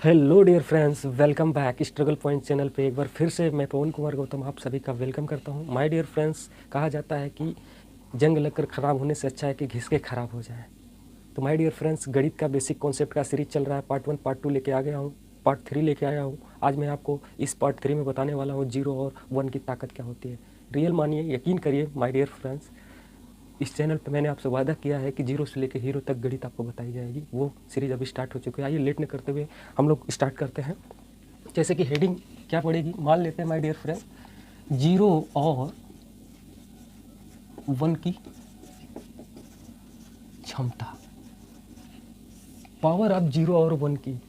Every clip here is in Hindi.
Hello dear friends, welcome back struggle point channel पे। एक बार फिर से मैं पवन कुमार गौतम आप सभी का वेलकम करता हूँ। माय डियर फ्रेंड्स, कहा जाता है कि जंग लगकर ख़राब होने से अच्छा है कि घिस के ख़राब हो जाए। तो माय डियर फ्रेंड्स, गणित का बेसिक कॉन्सेप्ट का सीरीज चल रहा है। पार्ट 1 पार्ट 2 लेके आ गया हूँ, पार्ट 3 लेके आया हूँ। आज मैं आपको इस पार्ट 3 में बताने वाला हूँ जीरो और वन की ताकत क्या होती है। रियल मानिए, यकीन करिए माय डियर फ्रेंड्स, इस चैनल पे मैंने आपसे वादा किया है कि जीरो से लेकर हीरो तक गणित आपको बताई जाएगी। वो सीरीज अभी स्टार्ट हो चुकी है। आइए लेट न करते हुए हम लोग स्टार्ट करते हैं। जैसे कि हेडिंग क्या पड़ेगी, मान लेते हैं माय डियर फ्रेंड, जीरो और वन की क्षमता, पावर ऑफ जीरो और वन की,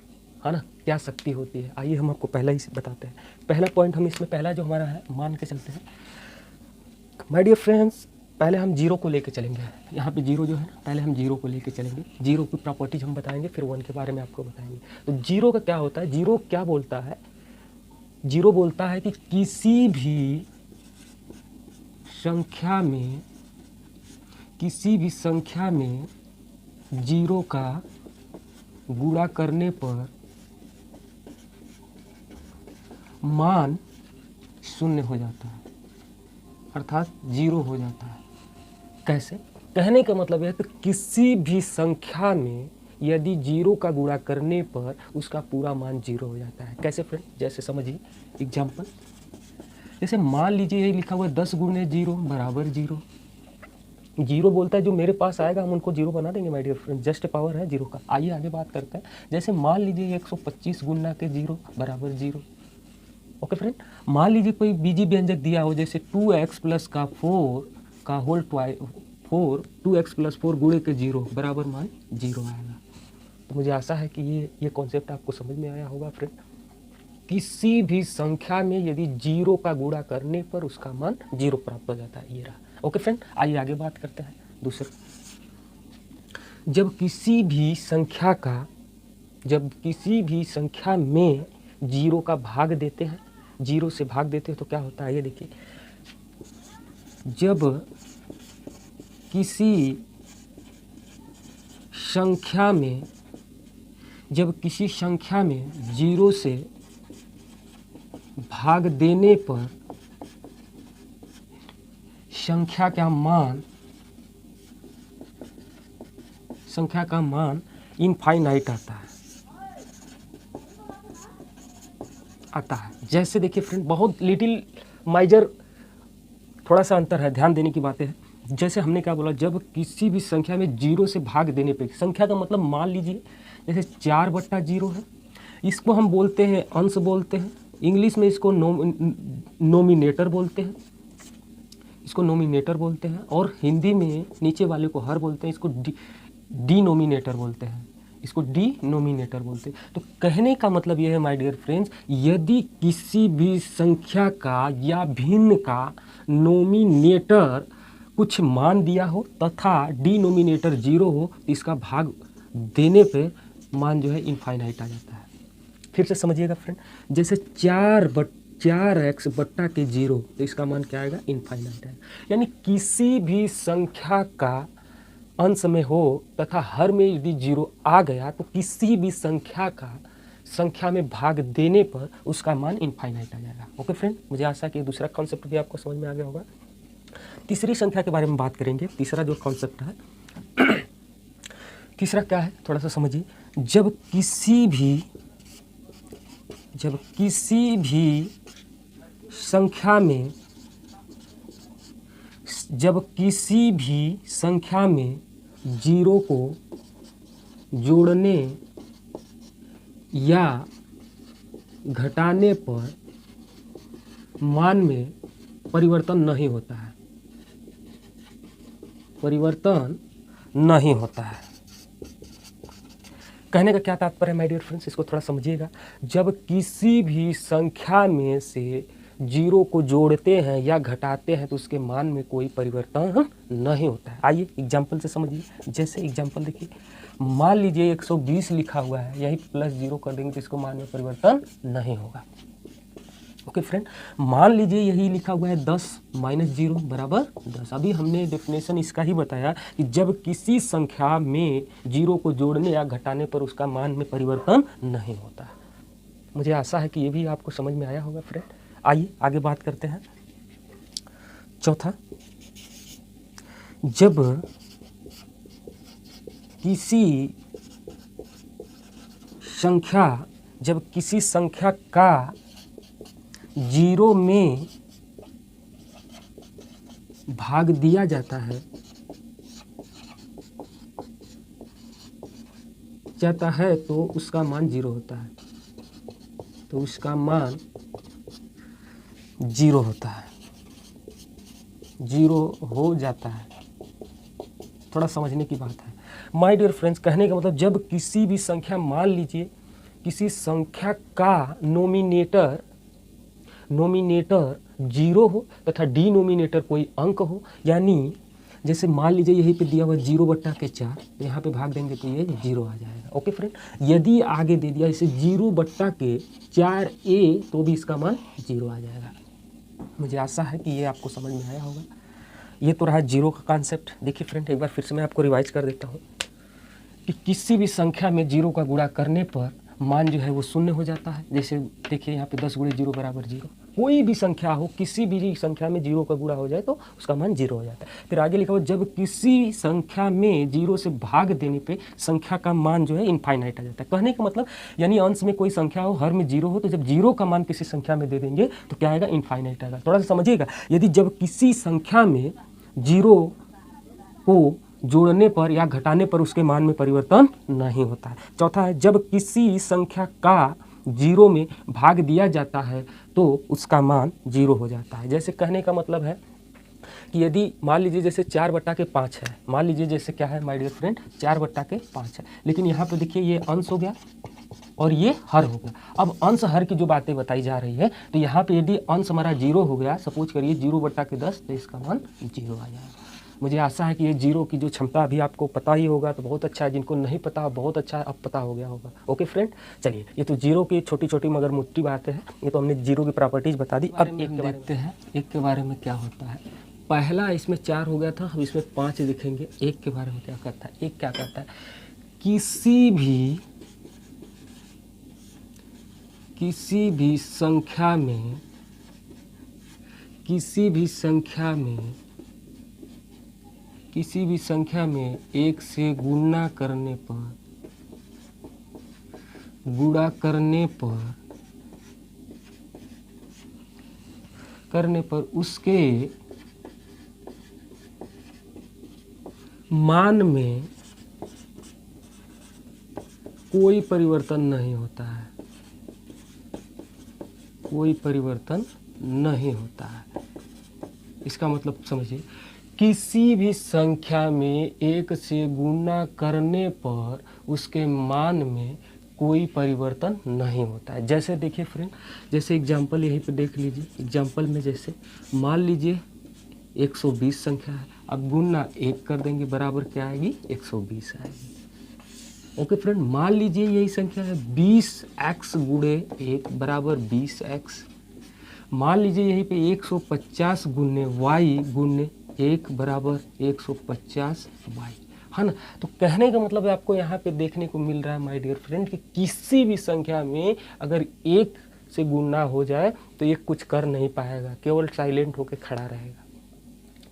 है ना, क्या शक्ति होती है। आइए हम आपको पहला ही बताते हैं। पहला पॉइंट हम इसमें पहला जो हमारा है मान के चलते हैं माय डियर फ्रेंड्स। पहले हम जीरो को लेके चलेंगे। यहाँ पे जीरो जो है ना, पहले हम जीरो को लेके चलेंगे। जीरो की प्रॉपर्टीज हम बताएंगे, फिर वन के बारे में आपको बताएंगे। तो जीरो का क्या होता है, जीरो क्या बोलता है, जीरो बोलता है कि किसी भी संख्या में, किसी भी संख्या में जीरो का गुणा करने पर मान शून्य हो जाता है, अर्थात जीरो हो जाता है। कैसे? कहने का मतलब यह है कि किसी भी संख्या में यदि जीरो का गुणा करने पर उसका पूरा मान जीरो हो जाता है। कैसे फ्रेंड? जैसे समझिए एग्जाम्पल, जैसे मान लीजिए यही लिखा हुआ है 10 गुणे जीरो बराबर जीरो। जीरो बोलता है जो मेरे पास आएगा हम उनको जीरो बना देंगे my dear friend, just power है जीरो का। आइए आगे बात करते हैं। जैसे मान लीजिए 125 गुना के जीरो बराबर जीरो। ओके फ्रेंड, मान लीजिए कोई बीजी व्यंजक दिया हो, जैसे 2x प्लस का 4 का होल फोर 2x प्लस 4 गुणे के जीरो बराबर मान जीरो आएगा। तो मुझे आशा है कि ये कॉन्सेप्ट आपको समझ में आया होगा फ्रेंड। किसी भी संख्या में यदि जीरो का गुणा करने पर उसका मान जीरो प्राप्त हो जाता है, ये रहा। ओके फ्रेंड, आइए आगे बात करते हैं दूसरा। जब किसी भी संख्या में जीरो का भाग देते हैं, जीरो से भाग देते हैं तो क्या होता है ये देखिए। जब किसी संख्या में जीरो से भाग देने पर संख्या का मान इनफाइनाइट आता है। जैसे देखिए फ्रेंड, बहुत लिटिल माइजर थोड़ा सा अंतर है, ध्यान देने की बातें हैं। जैसे हमने क्या बोला, जब किसी भी संख्या में जीरो से भाग देने पे, संख्या का मतलब मान लीजिए जैसे 4/0 है, इसको हम बोलते हैं अंश बोलते हैं। इंग्लिश में इसको नोमिनेटर बोलते हैं, और हिंदी में नीचे वाले को हर बोलते हैं, इसको डिनोमिनेटर बोलते हैं, तो कहने का मतलब यह है माय डियर फ्रेंड्स, यदि किसी भी संख्या का या भिन्न का नोमिनेटर कुछ मान दिया हो तथा डिनोमिनेटर जीरो हो, तो इसका भाग देने पे मान जो है इनफाइनाइट आ जाता है। फिर से समझिएगा फ्रेंड, जैसे 4x बट्टा के जीरो, तो इसका मान क्या आएगा, इनफाइनाइट आएगा। यानी किसी भी संख्या का अंश में हो तथा हर में यदि जीरो आ गया तो किसी भी संख्या में भाग देने पर उसका मान इनफाइनाइट आ जाएगा। ओके फ्रेंड, मुझे आशा है कि दूसरा कॉन्सेप्ट भी आपको समझ में आ गया होगा। तीसरी संख्या के बारे में बात करेंगे। तीसरा जो कॉन्सेप्ट है, तीसरा क्या है थोड़ा सा समझिए। जब किसी भी संख्या में जीरो को जोड़ने या घटाने पर मान में परिवर्तन नहीं होता है, कहने का क्या तात्पर्य है माय डियर फ्रेंड्स, इसको थोड़ा समझिएगा। जब किसी भी संख्या में से जीरो को जोड़ते हैं या घटाते हैं तो उसके मान में कोई परिवर्तन नहीं होता है। आइए एग्जाम्पल से समझिए। जैसे एग्जाम्पल देखिए, मान लीजिए 120 लिखा हुआ है, यही प्लस जीरो कर देंगे तो इसको मान में परिवर्तन नहीं होगा। ओके फ्रेंड, मान लीजिए यही लिखा हुआ है 10 माइनस 0 बराबर 10। अभी हमने डेफिनेशन इसका ही बताया कि जब किसी संख्या में 0 को जोड़ने या घटाने पर उसका मान में परिवर्तन नहीं होता। मुझे आशा है कि ये भी आपको समझ में आया होगा फ्रेंड। आइए आगे बात करते हैं। चौथा, जब किसी संख्या का 0 में भाग दिया जाता है तो उसका मान 0 होता है, तो उसका मान 0 होता है, 0 हो जाता है। थोड़ा समझने की बात है माय डियर फ्रेंड्स। कहने का मतलब जब किसी भी संख्या, मान लीजिए किसी संख्या का नोमिनेटर 0 हो तथा डिनोमिनेटर कोई अंक हो, यानी जैसे मान लीजिए यहीं पे दिया हुआ 0/4, तो यहाँ पे भाग देंगे तो ये 0 आ जाएगा। ओके फ्रेंड, यदि आगे दे दिया इसे 0/4a तो भी इसका मान 0 आ जाएगा। मुझे आशा है कि ये आपको समझ में आया होगा। ये तो रहा 0 का कॉन्सेप्ट। देखिए फ्रेंड, एक बार फिर से मैं आपको रिवाइज कर देता हूँ कि किसी भी संख्या में 0 का गुणा करने पर मान जो है वो 0 हो जाता है। जैसे देखिए यहाँ पे 10 × 0 बराबर 0। कोई भी संख्या हो, किसी भी संख्या में 0 का गुणा हो जाए तो उसका मान 0 हो जाता है। फिर आगे लिखा हुआ जब किसी संख्या में 0 से भाग देने पे संख्या का मान जो है इनफाइनाइट आ जाता है। कहने का मतलब यानी अंश में कोई संख्या हो, हर में 0 हो, तो जब 0 का मान किसी संख्या में दे देंगे तो क्या आएगा, इनफाइनाइट आएगा। थोड़ा सा समझिएगा, यदि जब किसी संख्या में 0 को जोड़ने पर या घटाने पर उसके मान में परिवर्तन नहीं होता है। चौथा है, जब किसी संख्या का 0 में भाग दिया जाता है तो उसका मान 0 हो जाता है। जैसे कहने का मतलब है कि यदि मान लीजिए जैसे 4/5 है, मान लीजिए जैसे क्या है माय डियर फ्रेंड, 4/5 है, लेकिन यहाँ पे देखिए ये अंश हो गया और ये हर हो गया। अब अंश हर की जो बातें बताई जा रही है, तो यहाँ पे यदि अंश हमारा 0 हो गया, सपोज करिए 0/10, तो इसका मान 0 आ जाएगा। मुझे आशा है कि ये 0 की जो क्षमता अभी आपको पता ही होगा, तो बहुत अच्छा है। जिनको नहीं पता बहुत अच्छा है, अब पता हो गया होगा। ओके फ्रेंड, चलिए ये तो 0 की छोटी छोटी मगर मोटी बातें हैं। ये तो हमने 0 की प्रॉपर्टीज़ बता दी। अब एक देखते हैं एक के बारे में क्या होता है। पहला इसमें 4 हो गया था, अब इसमें 5 लिखेंगे। एक के बारे में क्या करता है, एक क्या करता है, किसी भी संख्या में 1 से गुणा करने पर उसके मान में कोई परिवर्तन नहीं होता है, इसका मतलब समझिए, किसी भी संख्या में 1 से गुणा करने पर उसके मान में कोई परिवर्तन नहीं होता है। जैसे देखिए फ्रेंड, जैसे एग्जाम्पल यहीं पे देख लीजिए। एग्जाम्पल में जैसे मान लीजिए 120 संख्या है, अब गुणा 1 कर देंगे, बराबर क्या आएगी, 120 आएगी। ओके फ्रेंड, मान लीजिए यही संख्या है 20x × 1 बराबर 20x। मान लीजिए यहीं पे 150 × y × 1 बराबर 150y, है ना। तो कहने का मतलब है आपको यहाँ पे देखने को मिल रहा है माय डियर फ्रेंड कि किसी भी संख्या में अगर 1 से गुणा हो जाए तो ये कुछ कर नहीं पाएगा, केवल साइलेंट होकर खड़ा रहेगा,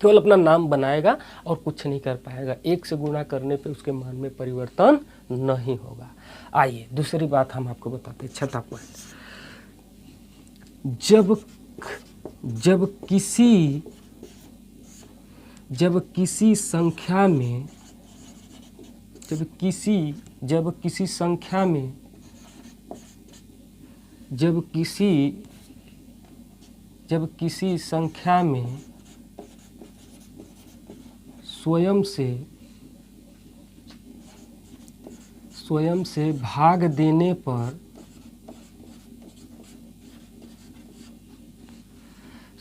केवल अपना नाम बनाएगा और कुछ नहीं कर पाएगा। 1 से गुणा करने पे उसके मान में परिवर्तन नहीं होगा। आइए दूसरी बात हम आपको बताते हैं, छठा पॉइंट। जब किसी संख्या में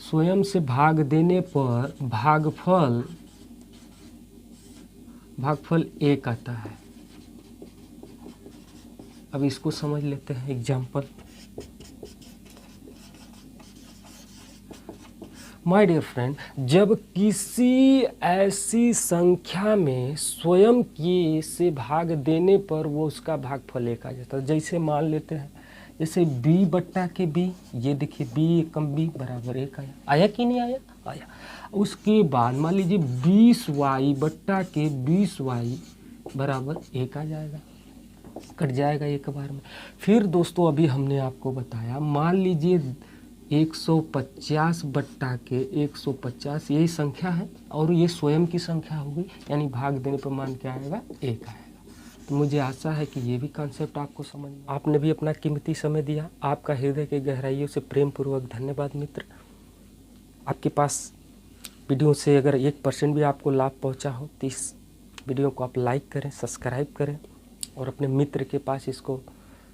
स्वयं से भाग देने पर भागफल 1 आता है। अब इसको समझ लेते हैं। एग्जाम्पल, माय डियर फ्रेंड, जब किसी ऐसी संख्या में स्वयं के से भाग देने पर वो उसका भागफल 1 आ जाता है। जैसे मान लेते हैं, जैसे b बट्टा के b, ये देखिए b एकम b बराबर 1 आया। आया कि नहीं आया? आया। उसके बाद मान लीजिए 20y बट्टा के 20y बराबर 1 आ जाएगा, कट जाएगा एक बार में। फिर दोस्तों अभी हमने आपको बताया, मान लीजिए 150 बट्टा के 150 यही संख्या है और ये स्वयं की संख्या होगी, यानी भाग देने पर मान क्या आएगा? 1 आएगा। तो मुझे आशा है कि ये भी कॉन्सेप्ट आपको समझ में, आपने भी अपना कीमती समय दिया। आपका हृदय के गहराइयों से प्रेम पूर्वक धन्यवाद मित्र। आपके पास वीडियो से अगर 1% भी आपको लाभ पहुंचा हो तो इस वीडियो को आप लाइक करें, सब्सक्राइब करें और अपने मित्र के पास इसको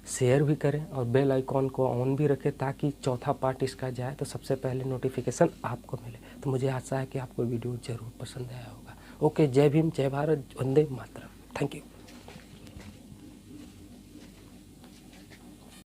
शेयर भी करें और बेल आइकॉन को ऑन भी रखें ताकि चौथा पार्ट इसका जाए तो सबसे पहले नोटिफिकेशन आपको मिले। तो मुझे आशा है कि आपको वीडियो ज़रूर पसंद आया होगा। ओके, जय भीम, जय भारत, वंदे मातरम। Thank you.